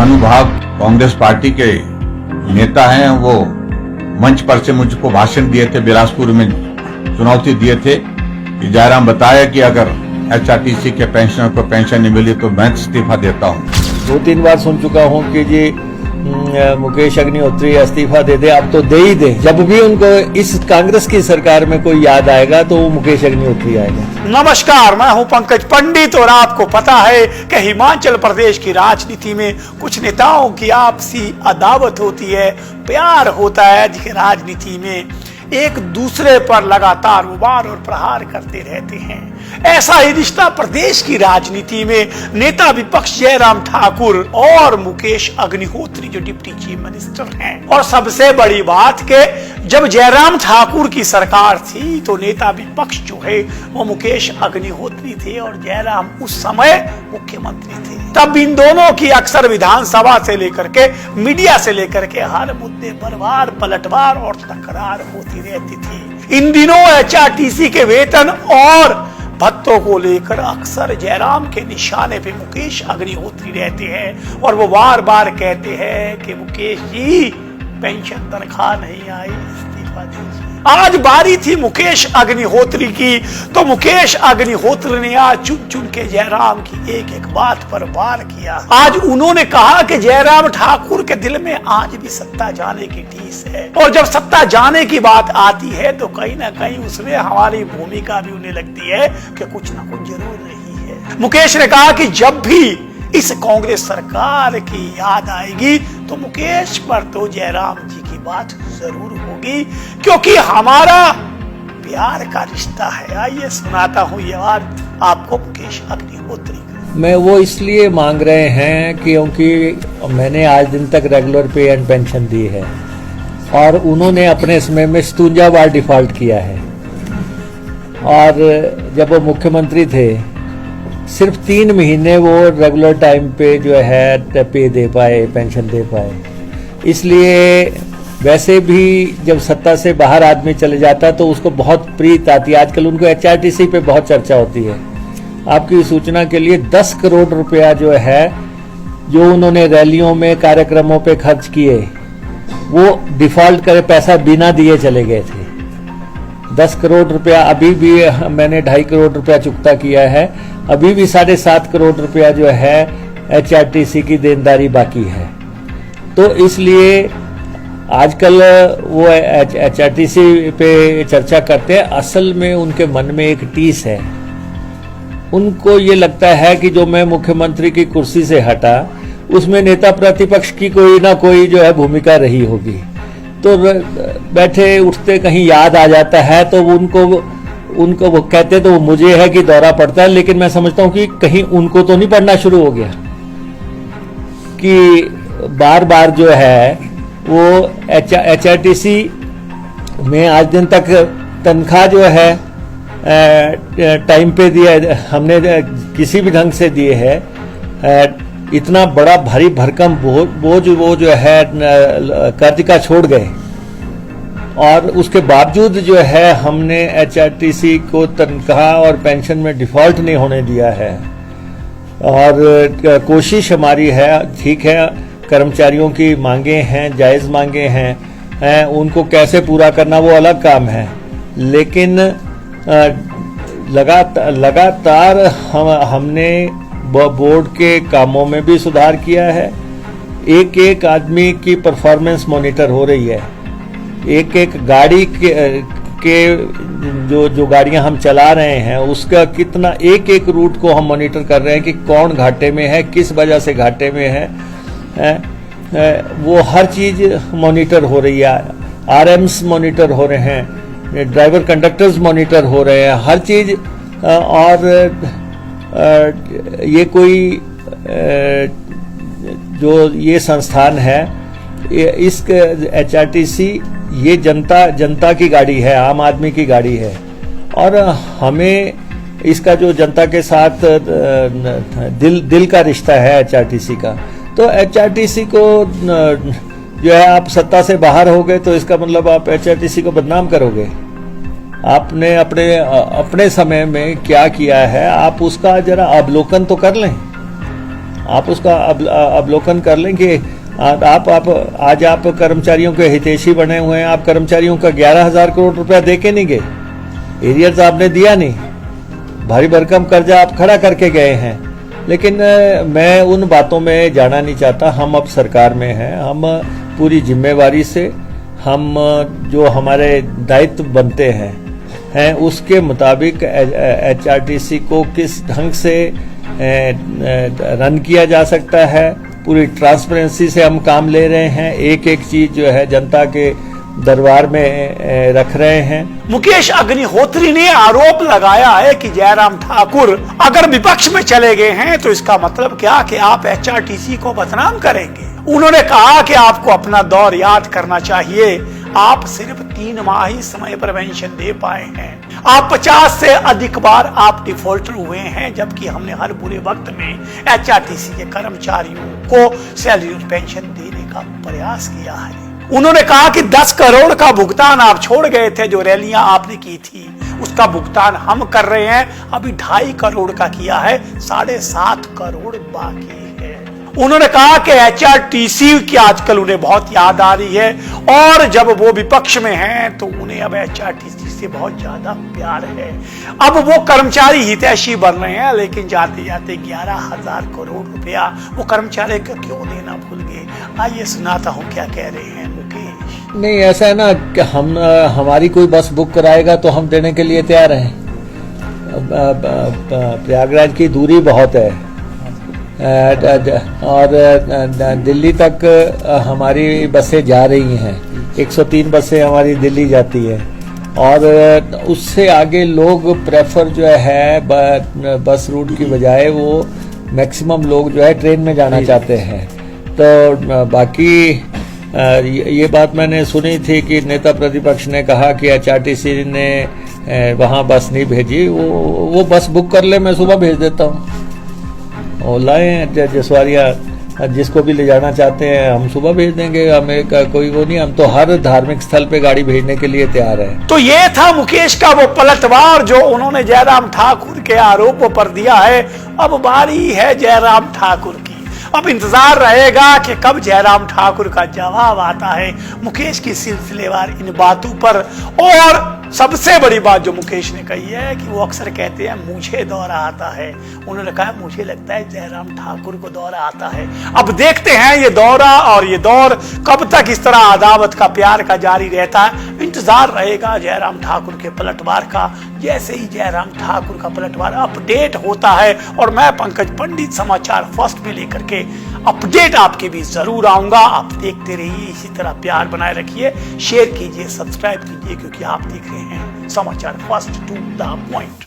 महानुभाव कांग्रेस पार्टी के नेता हैं, वो मंच पर से मुझको भाषण दिए थे, बिलासपुर में चुनौती दिए थे कि जयराम बताया कि अगर एचआरटीसी के पेंशनर को पेंशन नहीं मिली तो मैं इस्तीफा देता हूँ। 2-3 बार सुन चुका हूँ कि जी मुकेश अग्निहोत्री इस्तीफा दे दे, अब तो दे ही दे। जब भी उनको इस कांग्रेस की सरकार में कोई याद आएगा तो वो मुकेश अग्निहोत्री आएगा। नमस्कार, मैं हूं पंकज पंडित और आपको पता है कि हिमाचल प्रदेश की राजनीति में कुछ नेताओं की आपसी अदावत होती है, प्यार होता है, जिसकी राजनीति में एक दूसरे पर लगातार वार और प्रहार करते रहते हैं। ऐसा ही रिश्ता प्रदेश की राजनीति में नेता विपक्ष जयराम ठाकुर और मुकेश अग्निहोत्री जो डिप्टी चीफ मिनिस्टर हैं। और सबसे बड़ी बात के जब जयराम ठाकुर की सरकार थी तो नेता विपक्ष जो है वो मुकेश अग्निहोत्री थे और जयराम उस समय मुख्यमंत्री थे। तब इन दोनों की अक्सर विधानसभा से लेकर के मीडिया से लेकर के हर मुद्दे पर वार पलटवार और तकरार होती रहती थी। इन दिनों एचआरटीसी के वेतन और भत्तों को लेकर अक्सर जयराम के निशाने पे मुकेश अग्निहोत्री रहते हैं और वो बार बार कहते हैं कि मुकेश जी पेंशन तनख्वाह नहीं आई, इस्तीफा दीजिए। आज बारी थी मुकेश अग्निहोत्री की, तो मुकेश अग्निहोत्री ने आज चुन चुन के जयराम की एक एक बात पर वार किया। आज उन्होंने कहा कि जयराम ठाकुर के दिल में आज भी सत्ता जाने की टीस है और जब सत्ता जाने की बात आती है तो कहीं ना कहीं उसमें हमारी भूमिका भी उन्हें लगती है कि कुछ ना कुछ जरूर रही है। मुकेश ने कहा कि जब भी इस कांग्रेस सरकार की याद आएगी तो मुकेश पर तो जयराम जी की बात जरूर होगी, क्योंकि हमारा प्यार का रिश्ता है। आइए सुनाता हूँ ये बात आपको मुकेश अग्निहोत्री। मैं वो इसलिए मांग रहे हैं क्योंकि मैंने आज दिन तक रेगुलर पे एंड पेंशन दी है और उन्होंने अपने समय में 57 बार डिफॉल्ट किया है और जब वो मुख्यमंत्री थे सिर्फ 3 महीने वो रेगुलर टाइम पे जो है पे दे पाए, पेंशन दे पाए। इसलिए वैसे भी जब सत्ता से बाहर आदमी चले जाता तो उसको बहुत प्रीत आती है। आजकल उनको एचआरटीसी पे बहुत चर्चा होती है। आपकी सूचना के लिए 10 करोड़ रुपया जो है जो उन्होंने रैलियों में कार्यक्रमों पे खर्च किए वो डिफॉल्ट करे पैसा बिना दिए चले गए थे। 10 करोड़ रुपया अभी भी मैंने 2.5 करोड़ रुपया चुकता किया है, अभी भी 7.5 करोड़ रुपया जो है एचआरटीसी की देनदारी बाकी है। तो इसलिए आजकल वो एचआरटीसी पे चर्चा करते हैं, असल में उनके मन में एक टीस है। उनको ये लगता है कि जो मैं मुख्यमंत्री की कुर्सी से हटा उसमें नेता प्रतिपक्ष की कोई ना कोई जो है भूमिका रही होगी, तो बैठे उठते कहीं याद आ जाता है तो उनको वो कहते तो वो मुझे है कि दौरा पड़ता है। लेकिन मैं समझता हूँ कि कहीं उनको तो नहीं पड़ना शुरू हो गया कि बार बार जो है वो एचआरटीसी में आज दिन तक तनख्वाह जो है टाइम पे दिया, हमने किसी भी ढंग से दिए है। इतना बड़ा भारी भरकम बोझ वो जो है कर्ज का छोड़ गए और उसके बावजूद जो है हमने एचआरटीसी को तनख्वाह और पेंशन में डिफॉल्ट नहीं होने दिया है। और कोशिश हमारी है, ठीक है कर्मचारियों की मांगे हैं, जायज़ मांगे हैं, उनको कैसे पूरा करना वो अलग काम है, लेकिन लगातार हमने बोर्ड के कामों में भी सुधार किया है। एक एक आदमी की परफॉर्मेंस मॉनिटर हो रही है। एक एक गाड़ी के जो गाड़ियां हम चला रहे हैं उसका कितना एक एक रूट को हम मॉनिटर कर रहे हैं कि कौन घाटे में है, किस वजह से घाटे में है, वो हर चीज मॉनिटर हो रही है। आरएम्स मॉनिटर हो रहे हैं, ड्राइवर कंडक्टर्स मॉनिटर हो रहे हैं, हर चीज। और ये कोई जो ये संस्थान है, इस एचआरटीसी ये जनता की गाड़ी है, आम आदमी की गाड़ी है और हमें इसका जो जनता के साथ दिल का रिश्ता है एचआरटीसी का। तो एचआरटीसी को जो है आप सत्ता से बाहर हो गए तो इसका मतलब आप एचआरटीसी को बदनाम करोगे। आपने अपने समय में क्या किया है आप उसका जरा अवलोकन तो कर लें। आप उसका अवलोकन कर लें कि आज आप कर्मचारियों के हितैषी बने हुए हैं। आप कर्मचारियों का 11,000 करोड़ रुपया दे के नहीं गए, एरियर्स आपने दिया नहीं, भारी भरकम कर्जा आप खड़ा करके गए हैं। लेकिन मैं उन बातों में जाना नहीं चाहता। हम अब सरकार में हैं, हम पूरी जिम्मेवारी से हम जो हमारे दायित्व बनते हैं उसके मुताबिक एचआरटीसी को किस ढंग से रन किया जा सकता है, पूरी ट्रांसपेरेंसी से हम काम ले रहे हैं। एक एक चीज जो है जनता के दरबार में रख रहे हैं। मुकेश अग्निहोत्री ने आरोप लगाया है कि जयराम ठाकुर अगर विपक्ष में चले गए हैं तो इसका मतलब क्या कि आप एचआरटीसी को बदनाम करेंगे। उन्होंने कहा कि आपको अपना दौर याद करना चाहिए। आप सिर्फ 3 माह ही समय पर पेंशन दे पाए हैं। आप 50 से अधिक बार आप डिफॉल्टर हुए हैं, जबकि हमने हर बुरे वक्त में एचआरटीसी के कर्मचारियों को सैलरी और पेंशन देने का प्रयास किया है। उन्होंने कहा कि 10 करोड़ का भुगतान आप छोड़ गए थे, जो रैलियां आपने की थी उसका भुगतान हम कर रहे हैं। अभी 2.5 करोड़ का किया है, 7.5 करोड़ बाकी है। उन्होंने कहा कि एचआरटीसी की आजकल उन्हें बहुत याद आ रही है और जब वो विपक्ष में हैं तो उन्हें अब एचआरटीसी से बहुत ज्यादा प्यार है। अब वो कर्मचारी हितैषी बन रहे हैं, लेकिन जाते जाते 11,000 करोड़ रुपया वो कर्मचारी को क्यों देना भूल गए। आइए सुनाता हूँ क्या कह रहे हैं मुकेश। नहीं, ऐसा है ना कि हमारी कोई बस बुक कराएगा तो हम देने के लिए तैयार हैं। प्रयागराज की दूरी बहुत है और दिल्ली तक हमारी बसें जा रही हैं। 103 बसें हमारी दिल्ली जाती है और उससे आगे लोग प्रेफर जो है बस रूट की बजाय वो मैक्सिमम लोग जो है ट्रेन में जाना चाहते हैं। तो बाकी ये बात मैंने सुनी थी कि नेता प्रतिपक्ष ने कहा कि एचआरटीसी ने वहाँ बस नहीं भेजी। वो बस बुक कर ले, मैं सुबह भेज देता हूँ। और लाएं जसवारिया, जिसको भी ले जाना चाहते हैं हम सुबह भेज देंगे। हमें कोई वो नहीं, हम तो हर धार्मिक स्थल पे गाड़ी भेजने के लिए तैयार है। तो ये था मुकेश का वो पलटवार जो उन्होंने जयराम ठाकुर के आरोपों पर दिया है। अब बारी है जयराम ठाकुर की। अब इंतजार रहेगा कि कब जयराम ठाकुर का जवाब आता है मुकेश की सिलसिलेवार इन बातों पर। और सबसे बड़ी बात जो मुकेश ने कही है कि वो अक्सर कहते हैं मुझे दौरा आता है। उन्होंने कहा मुझे लगता है जयराम ठाकुर को दौरा आता है। अब देखते हैं ये दौरा और ये दौर कब तक इस तरह अदावत का प्यार का जारी रहता है। इंतजार रहेगा जयराम ठाकुर के पलटवार का। जैसे ही जयराम ठाकुर का पलटवार अपडेट होता है और मैं पंकज पंडित समाचार फर्स्ट में लेकर के अपडेट आपके भी जरूर आऊंगा। आप देखते रहिए, इसी तरह प्यार बनाए रखिए, शेयर कीजिए, सब्सक्राइब कीजिए, क्योंकि आप देख रहे हैं समाचार फर्स्ट टू द पॉइंट।